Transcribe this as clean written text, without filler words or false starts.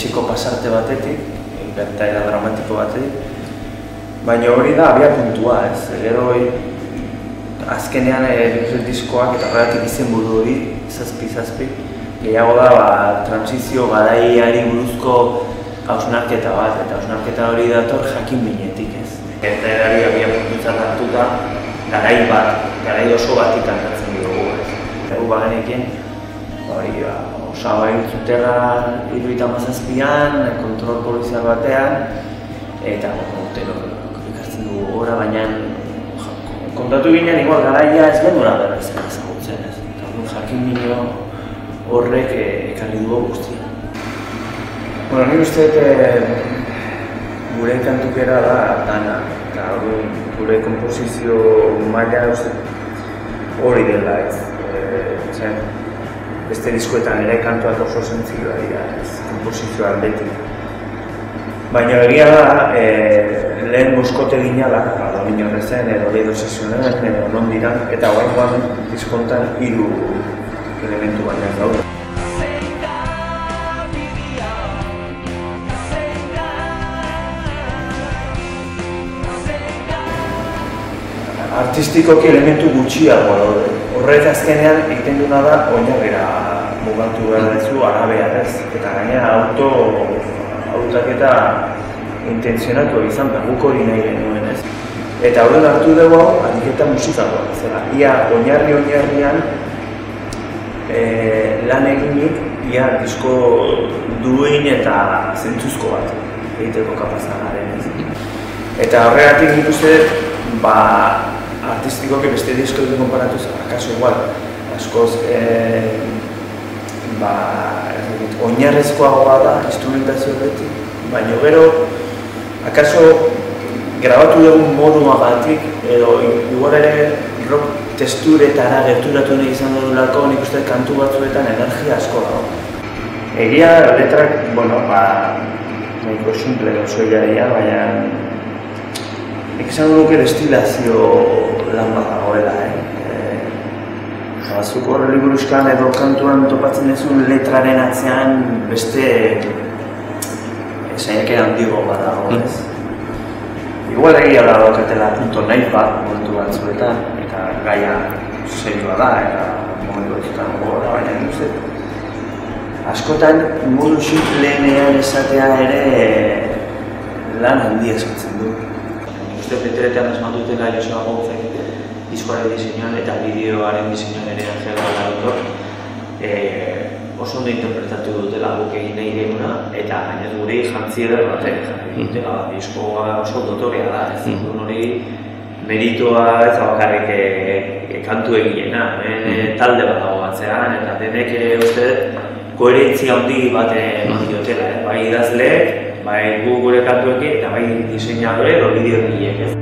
etxeko pasarte batetik, gertaera dramatiko batetik, baina hori da abia puntua, ez? Gero azkenean diskoak eta horregatik izenburu hori, zazpi, gehiago da transizio garaiari buruzko hausnarketa bat, eta hausnarketa hori dator jakin minetik, ez? Gertaerari abia puntutzat hartuta, garai oso bat ikantatzen dugu, ez? Egu bagenekien, Osaba Zuterra 77an, kontrol polizial batean, eta urtero ikartzen dugu gora, baina kontatu ginen igual garaia ez genuela berriz ezagutzen, ez? Eta jakin minio horrek ekarri dugu guztia. Bueno, nik uste gure kantukera da dana, eta gure komposizio maila hori dela, ez? Beste diskoetan ere kantuak oso zentzioa dira, komposizioa aldetik. Baina egia da, lehen boskote ginala, Domin Horrezen, edo Leido Sesionen, edo non dira, eta guain diskontan 3 elementu baina daude. Artistikoki elementu gutxiago daude. Horrek azkenean egiten duna da oinarrira mugatu behar dezu arabea, ez? Eta gainera hautaketa intenzionatu izan behar guk hori nahi genuen, ez? Eta horren hartu dugu hau ariketa musikakoa, zera. Ia oinarrian lan eginik, ia disko duin eta zentzuzko bat egiteko kapazagaren, ez? Eta horregatik nik uste artistikoki beste diskoekin konparatuz, akaso igual, askoz oinarrezkoagoa da instrumentazio horretik, baina gero, akaso grabatu dugun moduagatik, edo igual ere rock testuretara gerturatu nahi izan dugulako, nik uste kantu batzuetan energia asko dago. Egia, letrak, nahiko simple oso ilaria, baina nik esan duke destilazio lan bat dagoela, Zuk horreli buruzkan edo kantuan topatzen duzun letraren atzean beste saiakera handigo bat dago, ez? Igual egia da daukatela punto nahi bat momentu batzuetan, eta gaia serioa da, eta momentu batzuetan gogorra, baina nik uste. Askotan modu sinpleenean esatea ere lan handia eskatzen du. Uste Peteretean asmatu dutela Joseba Gonzek diskoaren diseinuan eta bideoaren diseinuan ere Angel Galautor oso ondo interpretatu dutela guk egin nahi genuena eta gainez gure jantzi eder batek jarri dutela. Diskoa oso dotorea da, ez dut hori meritoa ez bakarrik kantu egiena, talde bat dago batzean eta denek uste koherentzia handi bat diotela, bai idazleek, bai gure kantuekin eta bai diseinadore edo bideogileek, ez?